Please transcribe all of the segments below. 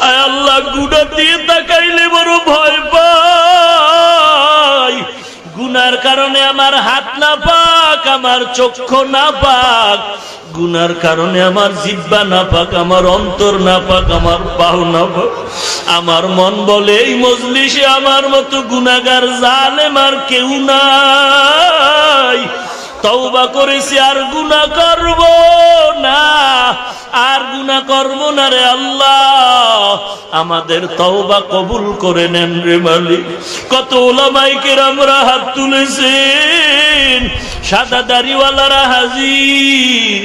আয় আল্লাহ, গুনাহ দিয়ে তাকাইলে বড় ভয় পাই। গুনার কারণে আমার হাত না পাক, আমার চক্ষু না পাক, গুনার কারণে আমার জিহ্বা না পাক, আমার অন্তর না পাক, আমার পাও না পাক। আমার মন বলে এই মজলিসে আমার মতো গুনাহগার জালেম আর কেউ নাই। তওবা করেছি, আর গুনাহ করব না, আর গুনাহ করব না রে আল্লাহ। আমাদের তওবা কবুল করে নেন রে মালিক। কত উলামায়ে কেরামরা হাত তুলেছেন, সাদা দাড়িওয়ালারা হাজির,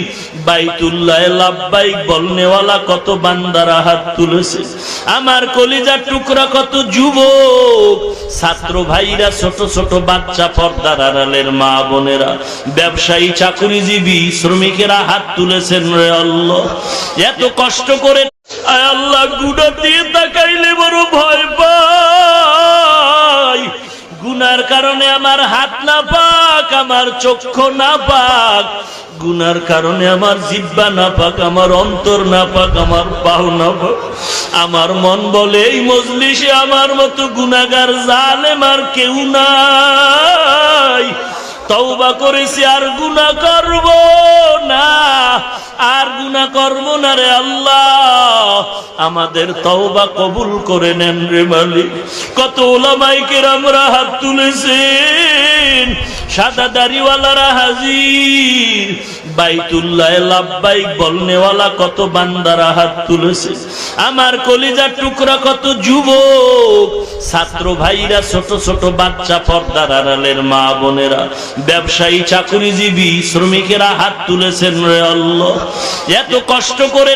বাইতুল্লাহে লাব্বাইক বলনেওয়ালা কত বান্দারা হাত তুলেছে। আমার কলিজার টুকরা কত যুবক, ছাত্র ভাইরা, ছোট ছোট বাচ্চা, পর্দার আড়ালের মা বোনেরা, ব্যবসায়ী, চাকরিজীবী, শ্রমিকেরা হাত তুলেছেন রে আল্লাহ। এত কষ্ট করে আয় আল্লাহ, গুনাহ দিয়ে তাকাইলে বড় ভয় পাই। গুনার কারণে আমার হাত না পাক, আমার চক্ষু না পাক, গুনার কারণে আমার জিহ্বা না পাক, আমার অন্তর না পাক, আমার পাও না পাক। আমার মন বলে এই মজলিসে আমার মতো গুনাহগার জালেম আর কেউ নাই। তওবা করেছি, আর গুনাহ করব না, আর গুনাহ করব না রে আল্লাহ। আমাদের তওবা কবুল করে নেন রে মালিক। কত উলামায়ে কেরামরা হাত তুলেছেন, সাদা দাড়িওয়ালারা হাজির, বাইতুল্লাহে লাব্বাইক বলনেওয়ালা কত বান্দারা হাত তুলেছে। আমার কলিজার টুকরা কত যুবক, ছাত্র ভাইরা, ছোট ছোট বাচ্চা, পর্দার আড়ালের মা বোনেরা, ব্যবসায়ী, চাকরিজীবী, শ্রমিকেরা হাত তুলেছেন রে আল্লাহ। এত কষ্ট করে